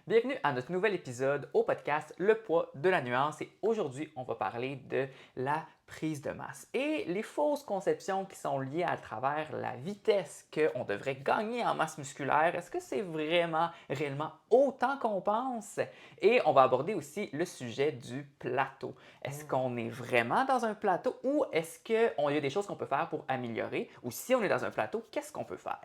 Bienvenue à notre nouvel épisode au podcast Le poids de la nuance et aujourd'hui on va parler de la prise de masse et les fausses conceptions qui sont liées à travers la vitesse qu'on devrait gagner en masse musculaire. Est-ce que c'est vraiment réellement autant qu'on pense? Et on va aborder aussi le sujet du plateau. Est-ce qu'on est vraiment dans un plateau ou est-ce qu'il y a des choses qu'on peut faire pour améliorer? Ou si on est dans un plateau, qu'est-ce qu'on peut faire?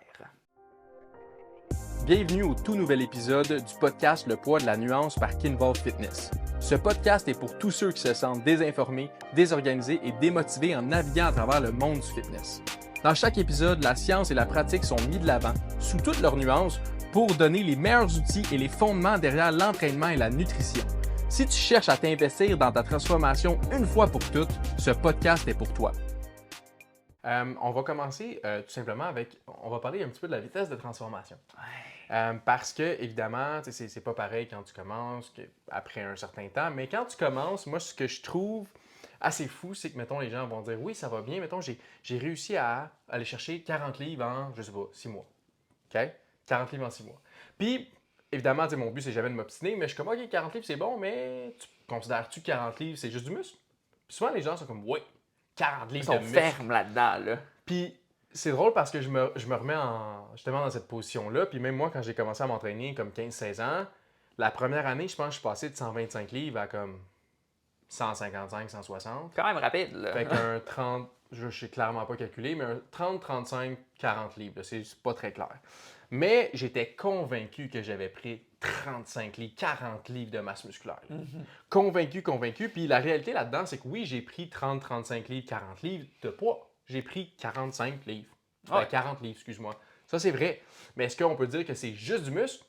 Bienvenue au tout nouvel épisode du podcast Le poids de la nuance par Kinvolve Fitness. Ce podcast est pour tous ceux qui se sentent désinformés, désorganisés et démotivés en naviguant à travers le monde du fitness. Dans chaque épisode, la science et la pratique sont mis de l'avant, sous toutes leurs nuances, pour donner les meilleurs outils et les fondements derrière l'entraînement et la nutrition. Si tu cherches à t'investir dans ta transformation une fois pour toutes, ce podcast est pour toi. On va commencer tout simplement avec, on va parler un petit peu de la vitesse de transformation. Parce que, évidemment, c'est pas pareil quand tu commences après un certain temps, mais quand tu commences, moi, ce que je trouve assez fou, c'est que, mettons, les gens vont dire, oui, ça va bien, mettons, j'ai réussi à aller chercher 40 livres en, je sais pas, 6 mois. OK? 40 livres en 6 mois. Puis, évidemment, mon but, c'est jamais de m'obstiner, mais je suis comme, OK, 40 livres, c'est bon, mais considères-tu que 40 livres, c'est juste du muscle? Puis souvent, les gens sont comme, oui, 40 Ils livres sont de muscle. fermes là-dedans, là. Puis c'est drôle parce que je me remets justement dans cette position-là. Puis même moi, quand j'ai commencé à m'entraîner comme 15-16 ans, la première année, je pense que je suis passé de 125 livres à comme 155, 160. Quand même rapide, là. Fait qu'un 30, je ne sais clairement pas calculer, mais un 30, 35, 40 livres, là, c'est pas très clair. Mais j'étais convaincu que j'avais pris 35 livres, 40 livres de masse musculaire. Convaincu. Puis la réalité là-dedans, c'est que oui, j'ai pris 30, 35 livres, 40 livres de poids. J'ai pris 45 livres. Ouais. 40 livres, excuse-moi. Ça, c'est vrai. Mais est-ce qu'on peut dire que c'est juste du muscle?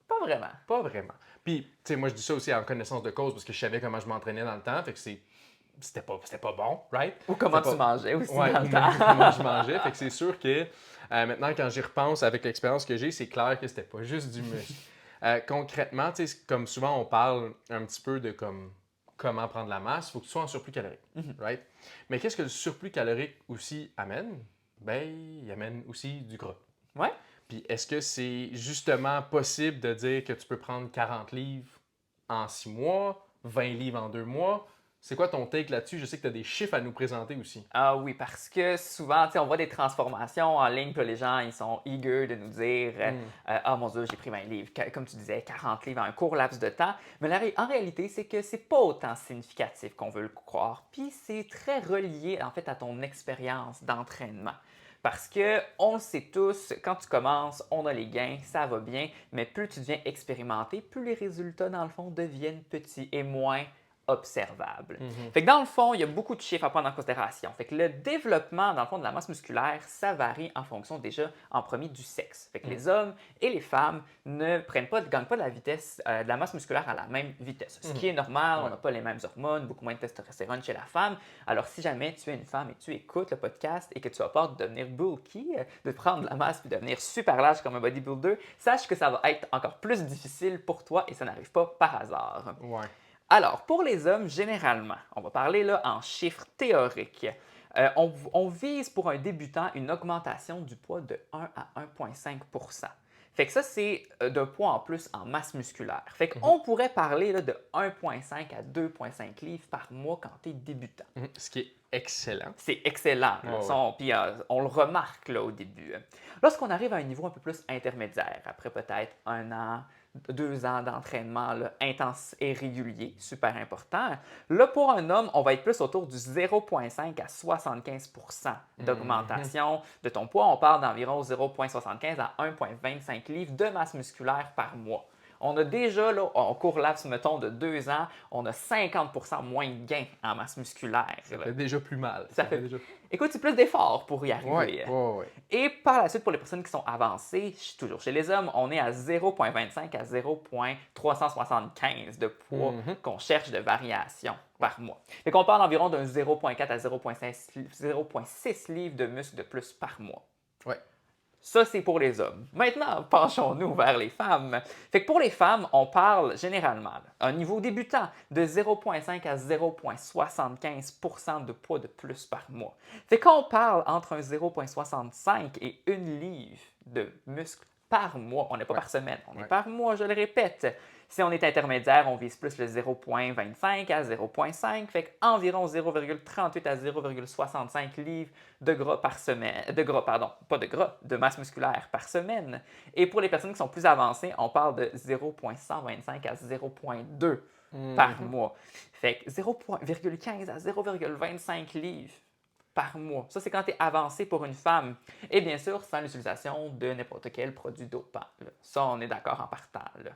Pas vraiment. Pas vraiment. Puis, tu sais, moi, je dis ça aussi en connaissance de cause parce que je savais comment je m'entraînais dans le temps. Fait que c'était pas bon, right? Ou comment C'était tu pas... mangeais aussi Ouais, dans ou le même temps. comment je mangeais. Fait que c'est sûr que maintenant, quand j'y repense avec l'expérience que j'ai, c'est clair que c'était pas juste du muscle. Concrètement, tu sais, comme souvent on parle un petit peu de comment prendre la masse, il faut que tu sois en surplus calorique, right? Mais qu'est-ce que le surplus calorique aussi amène? Ben, il amène aussi du gras. Ouais. Puis est-ce que c'est justement possible de dire que tu peux prendre 40 livres en 6 mois, 20 livres en 2 mois? C'est quoi ton take là-dessus? Je sais que tu as des chiffres à nous présenter aussi. Ah oui, parce que souvent, tu sais, on voit des transformations en ligne, puis les gens, ils sont eager de nous dire Ah mon Dieu, j'ai pris 20 livres, comme tu disais, 40 livres en un court laps de temps. Mais en réalité, c'est que c'est pas autant significatif qu'on veut le croire. Puis c'est très relié, en fait, à ton expérience d'entraînement. Parce que on le sait tous, quand tu commences, on a les gains, ça va bien, mais plus tu deviens expérimenté, plus les résultats, dans le fond, deviennent petits et moins observables. Fait que dans le fond, il y a beaucoup de chiffres à prendre en considération. Fait que le développement, dans le fond, de la masse musculaire, ça varie en fonction déjà, en premier, du sexe. Fait que les hommes et les femmes ne gagnent pas de la vitesse, de la masse musculaire à la même vitesse. Ce qui est normal, on n'a pas les mêmes hormones, beaucoup moins de testostérone chez la femme. Alors si jamais tu es une femme et tu écoutes le podcast et que tu as peur de devenir bulky, de prendre de la masse puis de devenir super large comme un bodybuilder, sache que ça va être encore plus difficile pour toi et ça n'arrive pas par hasard. Ouais. Alors, pour les hommes, généralement, on va parler là en chiffres théoriques. On vise pour un débutant une augmentation du poids de 1 à 1,5 Fait que ça, c'est d'un poids en plus en masse musculaire. Fait qu'on pourrait parler là, de 1,5 à 2,5 livres par mois quand tu es débutant. Ce qui est excellent. C'est excellent. Là. Puis on le remarque là, au début. Lorsqu'on arrive à un niveau un peu plus intermédiaire, après peut-être 1 an, 2 ans d'entraînement là, intense et régulier, super important. Là, pour un homme, on va être plus autour du 0,5 à 75 d'augmentation de ton poids. On parle d'environ 0,75 à 1,25 livres de masse musculaire par mois. On a déjà, là, en court laps, mettons, de 2 ans, on a 50 moins de gains en masse musculaire. Ça fait déjà plus mal. Ça fait... Écoute, c'est plus d'efforts pour y arriver. Ouais. Et par la suite, pour les personnes qui sont avancées, toujours chez les hommes, on est à 0,25 à 0,375 de poids qu'on cherche de variation par mois. Fait qu'on parle environ d'un 0,4 à 0,6 livres de muscle de plus par mois. Ouais. Ça, c'est pour les hommes. Maintenant, penchons-nous vers les femmes. Fait que pour les femmes, on parle généralement, à un niveau débutant, de 0,5 à 0,75 de poids de plus par mois. Fait qu'on parle entre un 0,65 et 1 livre de muscle par mois. On n'est pas Ouais. par semaine, on est Ouais. par mois, je le répète. Si on est intermédiaire, on vise plus le 0,25 à 0,5, fait qu'environ 0,38 à 0,65 livres de gras par semaine, de masse musculaire par semaine. Et pour les personnes qui sont plus avancées, on parle de 0,125 à 0,2 par mois. Fait que 0,15 à 0,25 livres par mois. Ça, c'est quand tu es avancé pour une femme. Et bien sûr, sans l'utilisation de n'importe quel produit dopant. Là. Ça, on est d'accord en partant. Là.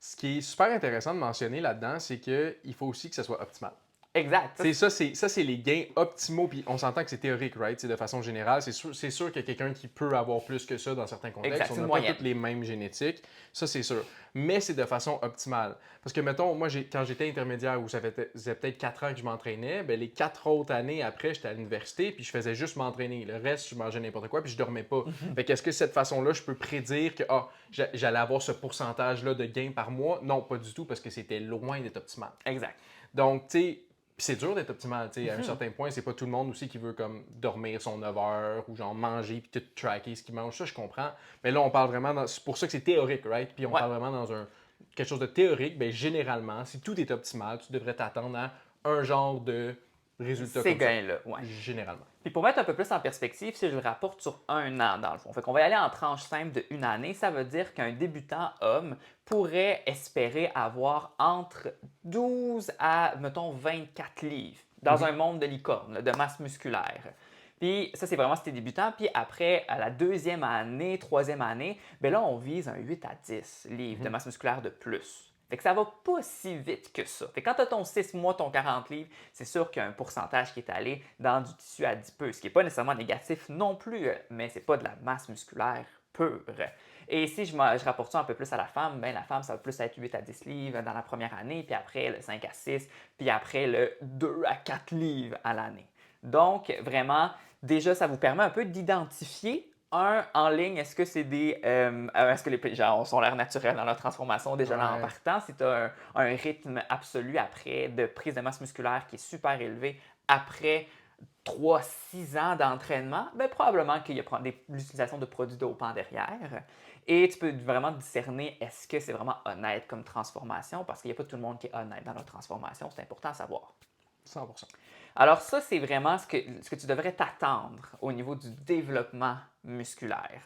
Ce qui est super intéressant de mentionner là-dedans, c'est qu'il faut aussi que ça soit optimal. Exact. C'est les gains optimaux, puis on s'entend que c'est théorique, right? C'est de façon générale. C'est sûr qu'il y a quelqu'un qui peut avoir plus que ça dans certains contextes. Exact, On n'a pas toutes les mêmes génétiques, ça c'est sûr. Mais c'est de façon optimale. Parce que, mettons, moi, quand j'étais intermédiaire, où ça faisait peut-être 4 ans que je m'entraînais, ben, les 4 autres années après, j'étais à l'université, puis je faisais juste m'entraîner. Le reste, je mangeais n'importe quoi, puis je dormais pas. Fait qu'est-ce que cette façon-là, je peux prédire que j'allais avoir ce pourcentage-là de gains par mois? Non, pas du tout, parce que c'était loin d'être optimal. Exact. Donc, tu sais, puis c'est dur d'être optimal, tu sais, à un certain point, c'est pas tout le monde aussi qui veut comme dormir son 9 heures ou genre manger puis tout tracker ce qu'il mange, ça je comprends. Mais là, on parle vraiment, c'est pour ça que c'est théorique, right? Puis on parle vraiment dans quelque chose de théorique, bien généralement, si tout est optimal, tu devrais t'attendre à un genre de résultat Ces comme ça. gains-là, ouais. Généralement. Puis pour mettre un peu plus en perspective, si je le rapporte sur un an dans le fond, fait qu'on va y aller en tranche simple de une année, ça veut dire qu'un débutant homme pourrait espérer avoir entre 12 à, mettons, 24 livres dans un monde de licorne, là, de masse musculaire. Puis ça, c'est vraiment si t'es débutant. Puis après, à la deuxième année, troisième année, bien là, on vise un 8 à 10 livres de masse musculaire de plus. Fait que ça va pas si vite que ça. Fait que quand tu as ton 6 mois, ton 40 livres, c'est sûr qu'il y a un pourcentage qui est allé dans du tissu adipeux, ce qui n'est pas nécessairement négatif non plus, mais c'est pas de la masse musculaire pure. Et si je rapporte ça un peu plus à la femme, bien la femme, ça va plus être 8 à 10 livres dans la première année, puis après le 5 à 6, puis après le 2 à 4 livres à l'année. Donc, vraiment, déjà, ça vous permet un peu d'identifier en ligne, est-ce que c'est est-ce que les gens ont l'air naturels dans leur transformation déjà là en partant? Si tu as un rythme absolu après de prise de masse musculaire qui est super élevé après 3-6 ans d'entraînement, bien, probablement qu'il y a l'utilisation de produits dopants derrière. Et tu peux vraiment discerner est-ce que c'est vraiment honnête comme transformation parce qu'il n'y a pas tout le monde qui est honnête dans leur transformation. C'est important à savoir. 100%. Alors ça, c'est vraiment ce que tu devrais t'attendre au niveau du développement musculaire.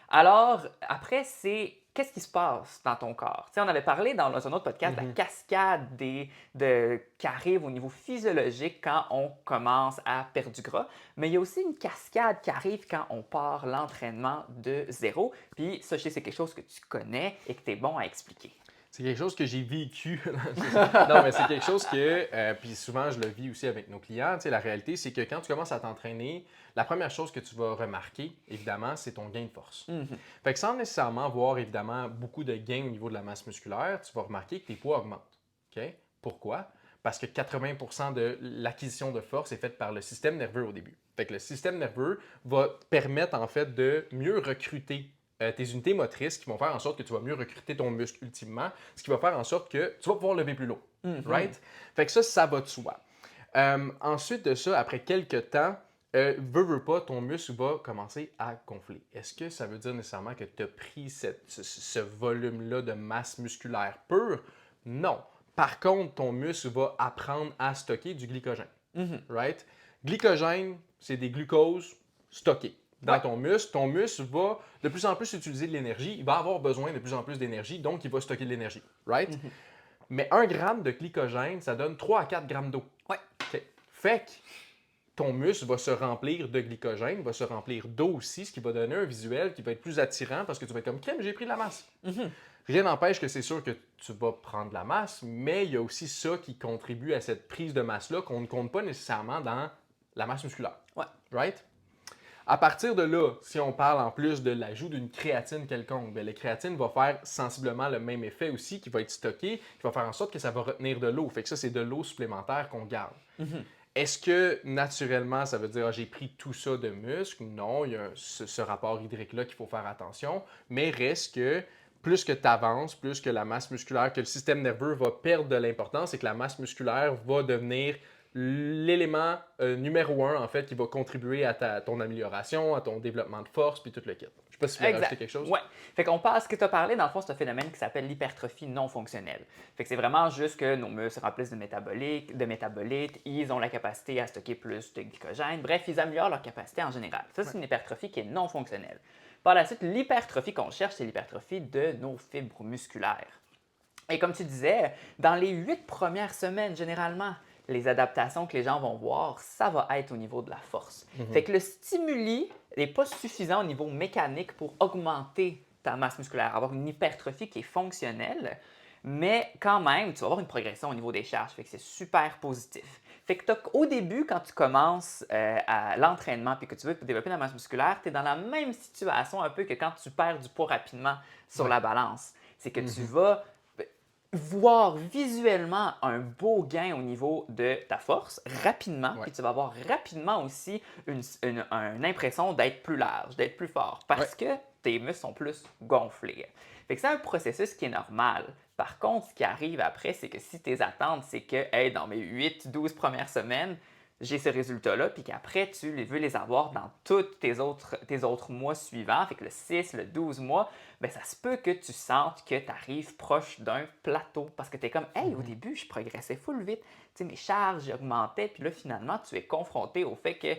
Alors, après, c'est qu'est-ce qui se passe dans ton corps? Tu sais, on avait parlé dans un autre podcast de la cascade qui arrive au niveau physiologique quand on commence à perdre du gras, mais il y a aussi une cascade qui arrive quand on part l'entraînement de zéro. Puis ça, je sais, c'est quelque chose que tu connais et que tu es bon à expliquer. C'est quelque chose que j'ai vécu. Non, mais c'est quelque chose que, puis souvent je le vis aussi avec nos clients. Tu sais, la réalité, c'est que quand tu commences à t'entraîner, la première chose que tu vas remarquer, évidemment, c'est ton gain de force. Fait que sans nécessairement voir, évidemment, beaucoup de gains au niveau de la masse musculaire, tu vas remarquer que tes poids augmentent. OK? Pourquoi? Parce que 80% de l'acquisition de force est faite par le système nerveux au début. Fait que le système nerveux va te permettre, en fait, de mieux recruter tes unités motrices qui vont faire en sorte que tu vas mieux recruter ton muscle ultimement, ce qui va faire en sorte que tu vas pouvoir lever plus lourd. Right? Fait que ça va de soi. Ensuite de ça, après quelques temps, veux pas, ton muscle va commencer à gonfler. Est-ce que ça veut dire nécessairement que tu as pris ce volume-là de masse musculaire pure? Non. Par contre, ton muscle va apprendre à stocker du glycogène. Right? Glycogène, c'est des glucoses stockés dans ton muscle. Ton muscle va de plus en plus utiliser de l'énergie. Il va avoir besoin de plus en plus d'énergie, donc il va stocker de l'énergie. Right? Mais 1 gramme de glycogène, ça donne 3 à 4 grammes d'eau. Ouais. Okay. Fait que ton muscle va se remplir de glycogène, va se remplir d'eau aussi, ce qui va donner un visuel qui va être plus attirant parce que tu vas être comme « crème, j'ai pris de la masse Rien n'empêche que c'est sûr que tu vas prendre de la masse, mais il y a aussi ça qui contribue à cette prise de masse-là qu'on ne compte pas nécessairement dans la masse musculaire. Ouais. Right? À partir de là, si on parle en plus de l'ajout d'une créatine quelconque, bien, la créatine va faire sensiblement le même effet aussi, qui va être stocké, qui va faire en sorte que ça va retenir de l'eau. Fait que ça, c'est de l'eau supplémentaire qu'on garde. Est-ce que naturellement, ça veut dire j'ai pris tout ça de muscle? Non, il y a ce rapport hydrique-là qu'il faut faire attention, mais reste que plus que tu avances, plus que la masse musculaire, que le système nerveux va perdre de l'importance et que la masse musculaire va devenir l'élément numéro 1, en fait, qui va contribuer à ton amélioration, à ton développement de force, puis tout le kit. Je sais pas si tu veux rajouter quelque chose. Oui. Fait qu'on passe, ce que tu as parlé, dans le fond, c'est un phénomène qui s'appelle l'hypertrophie non fonctionnelle. Fait que c'est vraiment juste que nos muscles remplissent de métabolites, ils ont la capacité à stocker plus de glycogène. Bref, ils améliorent leur capacité en général. Ça, c'est une hypertrophie qui est non fonctionnelle. Par la suite, l'hypertrophie qu'on cherche, c'est l'hypertrophie de nos fibres musculaires. Et comme tu disais, dans les 8 premières semaines, généralement, les adaptations que les gens vont voir, ça va être au niveau de la force. Fait que le stimuli n'est pas suffisant au niveau mécanique pour augmenter ta masse musculaire, avoir une hypertrophie qui est fonctionnelle, mais quand même, tu vas avoir une progression au niveau des charges. Fait que c'est super positif. Fait que au début, quand tu commences à l'entraînement et que tu veux développer la masse musculaire, tu es dans la même situation un peu que quand tu perds du poids rapidement sur la balance. C'est que tu vas voir visuellement un beau gain au niveau de ta force rapidement, puis tu vas avoir rapidement aussi une impression d'être plus large, d'être plus fort, parce que tes muscles sont plus gonflés. Fait que c'est un processus qui est normal. Par contre, ce qui arrive après, c'est que si tes attentes, c'est que hey, dans mes 8-12 premières semaines, j'ai ce résultat-là, puis qu'après, tu veux les avoir dans tous tes autres mois suivants, fait que le 6, le 12 mois, bien, ça se peut que tu sentes que tu arrives proche d'un plateau, parce que tu es comme, hey, au début, je progressais full vite, tu sais, mes charges augmentaient, puis là, finalement, tu es confronté au fait que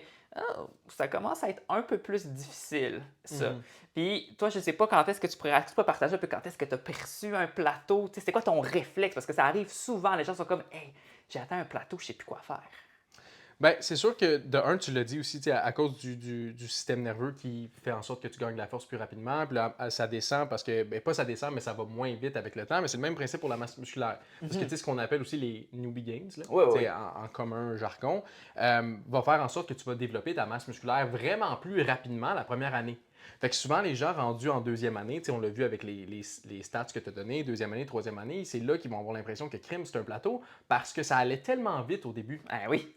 ça commence à être un peu plus difficile, ça. Puis toi, je ne sais pas quand est-ce que tu pourrais partager un peu quand est-ce que tu as perçu un plateau, tu sais, c'est quoi ton réflexe, parce que ça arrive souvent, les gens sont comme, hey, j'ai atteint un plateau, je ne sais plus quoi faire. Bien, c'est sûr que, de un, tu l'as dit aussi, à cause du système nerveux qui fait en sorte que tu gagnes de la force plus rapidement. Puis là, ça descend parce que, bien, pas ça descend, mais ça va moins vite avec le temps. Mais c'est le même principe pour la masse musculaire. Parce que, tu sais, ce qu'on appelle aussi les newbie gains, là, en commun jargon, va faire en sorte que tu vas développer ta masse musculaire vraiment plus rapidement la première année. Fait que souvent, les gens rendus en deuxième année, on l'a vu avec les stats que tu as données, deuxième année, troisième année, c'est là qu'ils vont avoir l'impression que crime, c'est un plateau parce que ça allait tellement vite au début. Ah oui.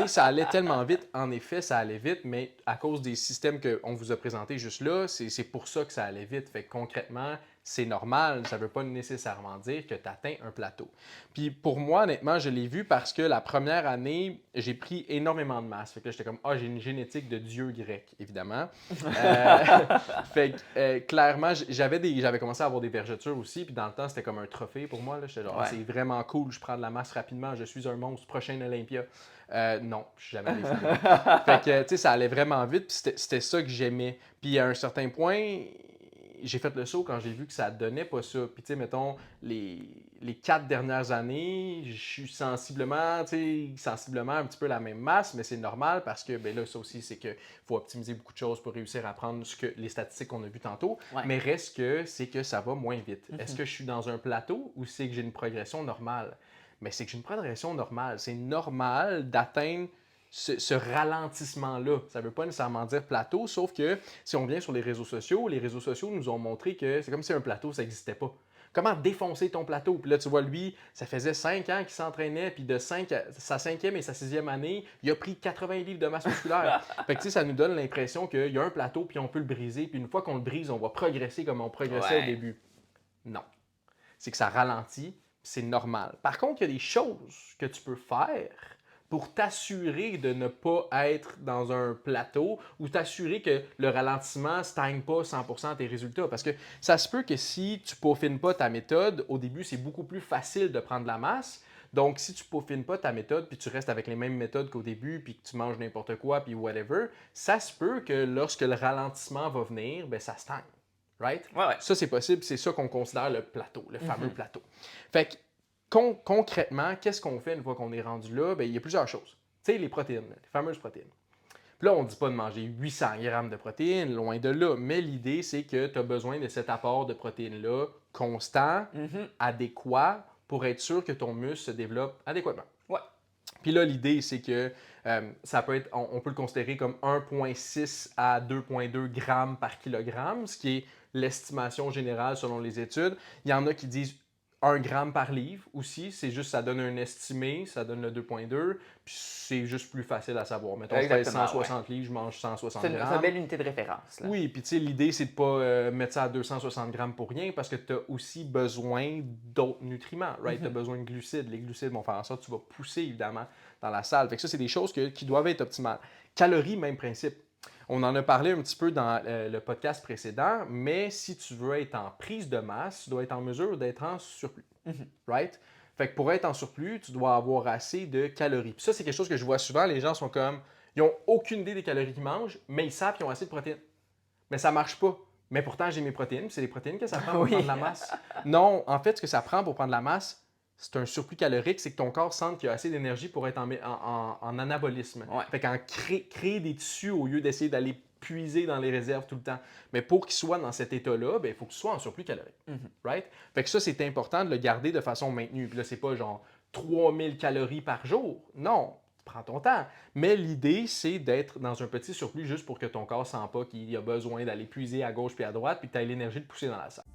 Ça allait tellement vite. En effet, ça allait vite, mais à cause des systèmes qu'on vous a présentés juste là, c'est pour ça que ça allait vite. Fait que concrètement, c'est normal. Ça ne veut pas nécessairement dire que tu atteins un plateau. Puis pour moi, honnêtement, je l'ai vu parce que la première année, j'ai pris énormément de masse. Fait que là, j'étais comme, j'ai une génétique de dieu grec, évidemment. Fait que clairement, j'avais commencé à avoir des vergetures aussi. Puis dans le temps, c'était comme un trophée pour moi. J'étais genre, c'est vraiment cool, je prends de la masse rapidement, je suis un monstre, prochain Olympia. Non, je suis jamais allé faire. Fait que, tu sais, ça allait vraiment vite, puis c'était ça que j'aimais. Puis à un certain point, j'ai fait le saut quand j'ai vu que ça donnait pas ça. Puis, tu sais, mettons, les 4 dernières années, je suis sensiblement un petit peu la même masse, mais c'est normal parce que, ben là, ça aussi, c'est qu'il faut optimiser beaucoup de choses pour réussir à prendre les statistiques qu'on a vues tantôt. Mais reste que c'est que ça va moins vite. Est-ce que je suis dans un plateau ou c'est que j'ai une progression normale? Mais c'est que j'ai une progression normale. C'est normal d'atteindre ce ralentissement-là. Ça ne veut pas nécessairement dire plateau, sauf que si on vient sur les réseaux sociaux nous ont montré que c'est comme si un plateau, ça n'existait pas. Comment défoncer ton plateau? Puis là, tu vois, lui, ça faisait 5 ans qu'il s'entraînait, puis de sa 5e et sa 6e année, il a pris 80 livres de masse musculaire. Fait que, tu sais, ça nous donne l'impression qu'il y a un plateau, puis on peut le briser, puis une fois qu'on le brise, on va progresser comme on progressait au début. Non. C'est que ça ralentit, c'est normal. Par contre, il y a des choses que tu peux faire pour t'assurer de ne pas être dans un plateau ou t'assurer que le ralentissement ne stagne pas 100% tes résultats. Parce que ça se peut que si tu ne peaufines pas ta méthode, au début, c'est beaucoup plus facile de prendre de la masse. Donc, si tu ne peaufines pas ta méthode, puis tu restes avec les mêmes méthodes qu'au début, puis que tu manges n'importe quoi, puis whatever, ça se peut que lorsque le ralentissement va venir, ben ça stagne. Right? Ouais. Ça, c'est possible. C'est ça qu'on considère le plateau, le fameux plateau. Fait que, concrètement, qu'est-ce qu'on fait une fois qu'on est rendu là? Bien, il y a plusieurs choses. Tu sais, les protéines, les fameuses protéines. Puis là, on ne dit pas de manger 800 grammes de protéines, loin de là. Mais l'idée, c'est que tu as besoin de cet apport de protéines-là constant, adéquat, pour être sûr que ton muscle se développe adéquatement. Ouais. Puis là, l'idée, c'est que ça peut être, on peut le considérer comme 1,6 à 2,2 grammes par kilogramme, ce qui est l'estimation générale selon les études. Il y en a qui disent 1 gramme par livre aussi. C'est juste, ça donne un estimé, ça donne le 2,2, puis c'est juste plus facile à savoir. Mettons, je pèse Exactement, 160 livres, je mange 160 C'est une grammes. belle unité de référence. Là. Oui, puis tu sais, l'idée, c'est de pas mettre ça à 260 grammes pour rien parce que tu as aussi besoin d'autres nutriments, right? Tu as besoin de glucides. Les glucides vont faire en sorte que tu vas pousser, évidemment, dans la salle. Fait que ça, c'est des choses qui doivent être optimales. Calories, même principe. On en a parlé un petit peu dans le podcast précédent, mais si tu veux être en prise de masse, tu dois être en mesure d'être en surplus, right? Fait que pour être en surplus, tu dois avoir assez de calories. Puis ça, c'est quelque chose que je vois souvent. Les gens sont comme, ils n'ont aucune idée des calories qu'ils mangent, mais ils savent qu'ils ont assez de protéines. Mais ça marche pas. Mais pourtant, j'ai mes protéines. C'est les protéines que ça prend pour Oui. prendre de la masse. Non, en fait, ce que ça prend pour prendre de la masse, c'est un surplus calorique. C'est que ton corps sente qu'il y a assez d'énergie pour être en anabolisme. Ouais. Fait qu'en créer des tissus au lieu d'essayer d'aller puiser dans les réserves tout le temps. Mais pour qu'il soit dans cet état-là, il faut qu'il soit en surplus calorique. Right? Fait que ça, c'est important de le garder de façon maintenue. Puis là, c'est pas genre 3000 calories par jour. Non, prends ton temps. Mais l'idée, c'est d'être dans un petit surplus juste pour que ton corps ne sente pas qu'il a besoin d'aller puiser à gauche puis à droite puis que tu aies l'énergie de pousser dans la salle.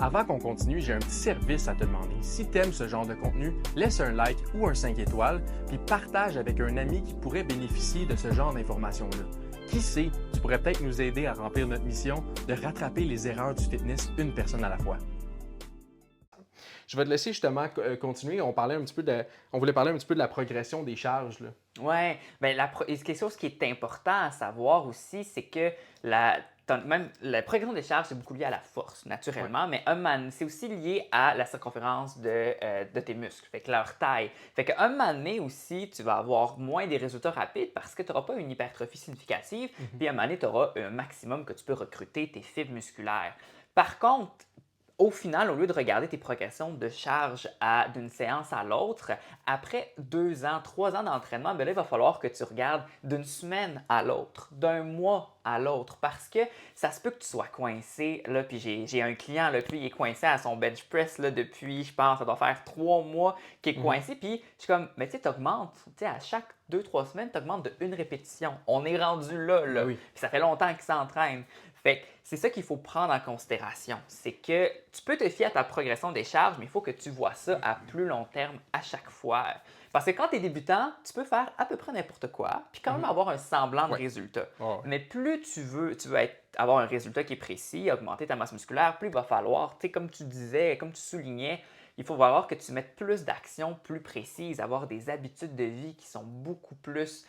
Avant qu'on continue, j'ai un petit service à te demander. Si tu aimes ce genre de contenu, laisse un like ou un 5 étoiles puis partage avec un ami qui pourrait bénéficier de ce genre d'informations-là. Qui sait, tu pourrais peut-être nous aider à remplir notre mission de rattraper les erreurs du fitness une personne à la fois. Je vais te laisser justement continuer. On voulait parler un petit peu de la progression des charges. Oui, bien, quelque chose qui est important à savoir aussi, c'est que même la progression des charges, c'est beaucoup lié à la force, naturellement, mais c'est aussi lié à la circonférence de tes muscles, fait que leur taille. Fait qu'un moment donné aussi, tu vas avoir moins des résultats rapides parce que tu n'auras pas une hypertrophie significative, puis à un moment donné, tu auras un maximum que tu peux recruter tes fibres musculaires. Par contre, au final, au lieu de regarder tes progressions de charge d'une séance à l'autre, après 2 ans, 3 ans d'entraînement, là, il va falloir que tu regardes d'une semaine à l'autre, d'un mois à l'autre, parce que ça se peut que tu sois coincé. Là, puis j'ai un client, là, lui, il est coincé à son bench press là, depuis, je pense, ça doit faire 3 mois qu'il est coincé. Puis je suis comme, mais tu sais, tu augmentes, à chaque 2-3 semaines, tu augmentes de 1 répétition. On est rendu là. Oui. Puis ça fait longtemps qu'il s'entraîne. Fait que c'est ça qu'il faut prendre en considération. C'est que tu peux te fier à ta progression des charges, mais il faut que tu vois ça à plus long terme à chaque fois. Parce que quand tu es débutant, tu peux faire à peu près n'importe quoi, puis quand même avoir un semblant de résultat. Mais plus tu veux avoir un résultat qui est précis, augmenter ta masse musculaire, plus il va falloir, comme tu disais, comme tu soulignais, il faut voir que tu mettes plus d'actions plus précises, avoir des habitudes de vie qui sont beaucoup plus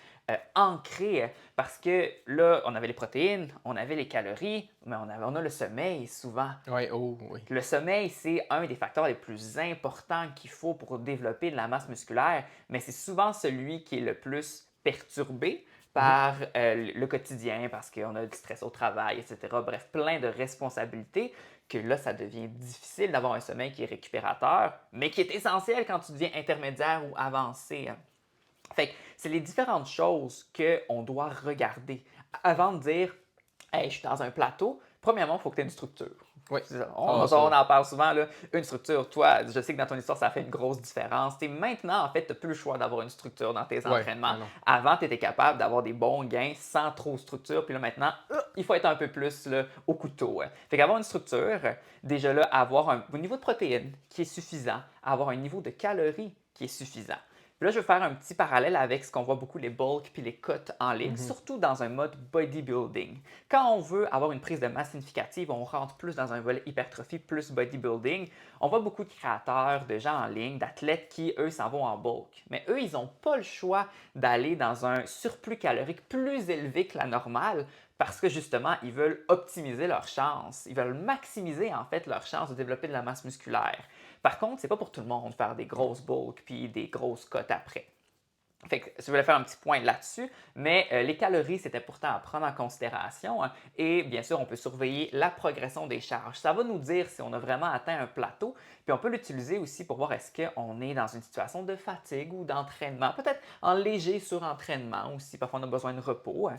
ancrées. Parce que là, on avait les protéines, on avait les calories, mais on a le sommeil souvent. Oui. Le sommeil, c'est un des facteurs les plus importants qu'il faut pour développer de la masse musculaire, mais c'est souvent celui qui est le plus perturbé par le quotidien, parce qu'on a du stress au travail, etc. Bref, plein de responsabilités que là, ça devient difficile d'avoir un sommeil qui est récupérateur, mais qui est essentiel quand tu deviens intermédiaire ou avancé. Fait que c'est les différentes choses qu'on doit regarder avant de dire « Hey, je suis dans un plateau ». Premièrement, il faut que tu aies une structure. Oui. On en parle souvent, là, une structure. Toi, je sais que dans ton histoire, ça fait une grosse différence. Maintenant, en fait, tu n'as plus le choix d'avoir une structure dans tes entraînements. Avant, tu étais capable d'avoir des bons gains sans trop de structure. Puis là, maintenant, il faut être un peu plus là, au couteau. Fait qu'avoir une structure, déjà là, avoir un niveau de protéines qui est suffisant, avoir un niveau de calories qui est suffisant. Puis là, je vais faire un petit parallèle avec ce qu'on voit beaucoup les bulks puis les cuts en ligne, surtout dans un mode bodybuilding. Quand on veut avoir une prise de masse significative, on rentre plus dans un volet hypertrophie plus bodybuilding. On voit beaucoup de créateurs, de gens en ligne, d'athlètes qui, eux, s'en vont en bulk. Mais eux, ils n'ont pas le choix d'aller dans un surplus calorique plus élevé que la normale parce que justement, ils veulent optimiser leurs chances. Ils veulent maximiser en fait leurs chances de développer de la masse musculaire. Par contre, c'est pas pour tout le monde de faire des grosses bulks puis des grosses cotes après. Fait que je voulais faire un petit point là-dessus, mais les calories, c'est important à prendre en considération. Et bien sûr, on peut surveiller la progression des charges. Ça va nous dire si on a vraiment atteint un plateau, puis on peut l'utiliser aussi pour voir est-ce qu'on est dans une situation de fatigue ou d'entraînement, peut-être en léger surentraînement aussi, parfois on a besoin de repos.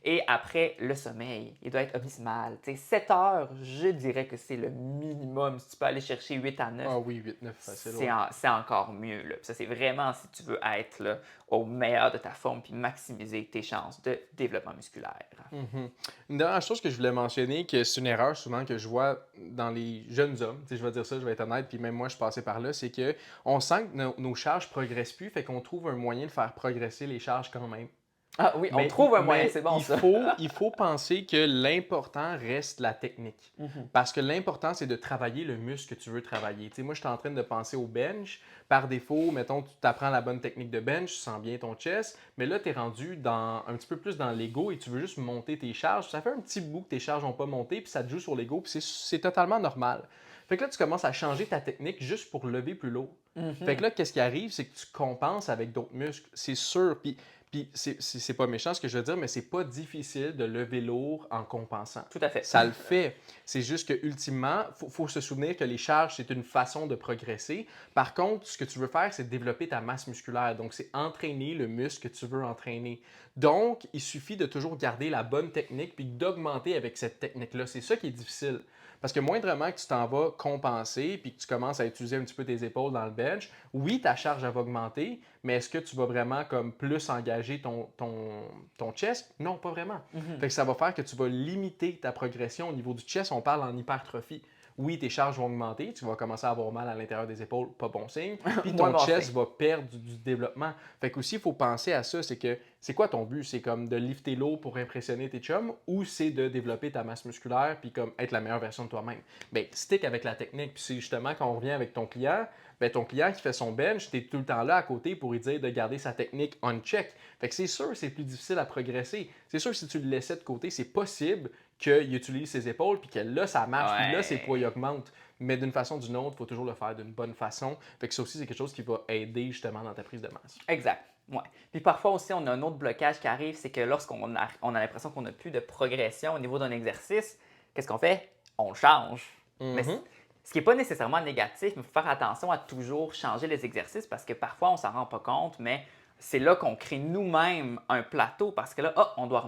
Et après, le sommeil, il doit être optimal. Tu sais, 7 heures, je dirais que c'est le minimum. Si tu peux aller chercher 8 à 9, Ah oui, 8-9, facile. c'est encore mieux. Là. Ça, c'est vraiment si tu veux être là, au meilleur de ta forme puis maximiser tes chances de développement musculaire. Mhm. Une dernière chose que je voulais mentionner, que c'est une erreur souvent que je vois dans les jeunes hommes, tu sais, je vais dire ça, je vais être honnête, puis même moi je passais par là, c'est que on sent que nos charges progressent plus, fait qu'on trouve un moyen de faire progresser les charges quand même. Ah oui, on trouve un moyen, Mais c'est bon ça. il faut penser que l'important reste la technique. Mhm. Parce que l'important, c'est de travailler le muscle que tu veux travailler. Tu sais, moi, je suis en train de penser au bench. Par défaut, mettons, tu t'apprends la bonne technique de bench, tu sens bien ton chest, mais là, tu es rendu un petit peu plus dans l'ego et tu veux juste monter tes charges. Ça fait un petit bout que tes charges n'ont pas monté, puis ça te joue sur l'ego, puis c'est totalement normal. Fait que là, tu commences à changer ta technique juste pour lever plus lourd. Fait que là, qu'est-ce qui arrive, c'est que tu compenses avec d'autres muscles, c'est sûr. Puis c'est pas méchant ce que je veux dire, mais c'est pas difficile de lever lourd en compensant. Tout à fait. Ça le fait. C'est juste que ultimement, faut se souvenir que les charges, c'est une façon de progresser. Par contre, ce que tu veux faire, c'est développer ta masse musculaire. Donc, c'est entraîner le muscle que tu veux entraîner. Donc, il suffit de toujours garder la bonne technique puis d'augmenter avec cette technique-là. C'est ça qui est difficile. Parce que moindrement que tu t'en vas compenser puis que tu commences à utiliser un petit peu tes épaules dans le bench, oui, ta charge elle va augmenter, mais est-ce que tu vas vraiment comme plus engager ton chest? Non, pas vraiment. Fait que ça va faire que tu vas limiter ta progression au niveau du chest. On parle en hypertrophie. Oui, tes charges vont augmenter, tu vas commencer à avoir mal à l'intérieur des épaules, pas bon signe. Puis Moins ton bon chest signe. va perdre du développement. Fait qu'aussi, il faut penser à ça, c'est quoi ton but? C'est comme de lifter l'eau pour impressionner tes chums ou c'est de développer ta masse musculaire puis comme être la meilleure version de toi-même? Ben, stick avec la technique. Puis c'est justement quand on revient avec ton client, ben, ton client qui fait son bench, tu es tout le temps là à côté pour lui dire de garder sa technique on check. Fait que c'est sûr que c'est plus difficile à progresser. C'est sûr que si tu le laissais de côté, c'est possible qu'il utilise ses épaules puis que là, ça marche, puis là, ses poids Ouais. augmentent. Mais d'une façon ou d'une autre, il faut toujours le faire d'une bonne façon. Fait que ça aussi, c'est quelque chose qui va aider justement dans ta prise de masse. Exact. Ouais. Puis parfois aussi, on a un autre blocage qui arrive, c'est que on a l'impression qu'on n'a plus de progression au niveau d'un exercice, qu'est-ce qu'on fait? On le change. Mais ce qui n'est pas nécessairement négatif, mais il faut faire attention à toujours changer les exercices parce que parfois, on ne s'en rend pas compte, mais c'est là qu'on crée nous-mêmes un plateau parce que là, on doit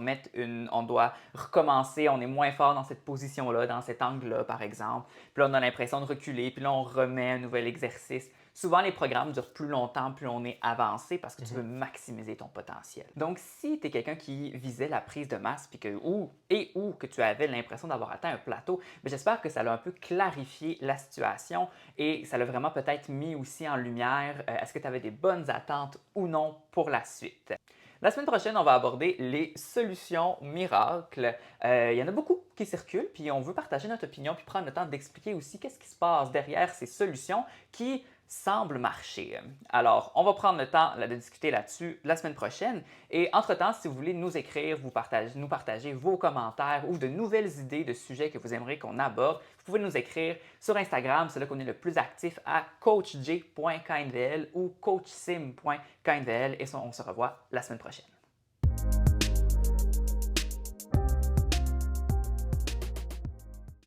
on doit recommencer, on est moins fort dans cette position-là, dans cet angle-là, par exemple. Puis là, on a l'impression de reculer, puis là, on remet un nouvel exercice. Souvent, les programmes durent plus longtemps, plus on est avancé parce que tu veux maximiser ton potentiel. Donc, si tu es quelqu'un qui visait la prise de masse ou que tu avais l'impression d'avoir atteint un plateau, mais j'espère que ça l'a un peu clarifié la situation et ça l'a vraiment peut-être mis aussi en lumière est-ce que tu avais des bonnes attentes ou non pour la suite. La semaine prochaine, on va aborder les solutions miracles. Il y en a beaucoup qui circulent, puis on veut partager notre opinion, puis prendre le temps d'expliquer aussi qu'est-ce qui se passe derrière ces solutions qui semblent marcher. Alors, on va prendre le temps de discuter là-dessus la semaine prochaine. Et entre-temps, si vous voulez nous écrire, nous partager vos commentaires ou de nouvelles idées de sujets que vous aimeriez qu'on aborde, vous pouvez nous écrire sur Instagram, c'est là qu'on est le plus actif à coachj.kindvl ou coachsim.kindvl et on se revoit la semaine prochaine.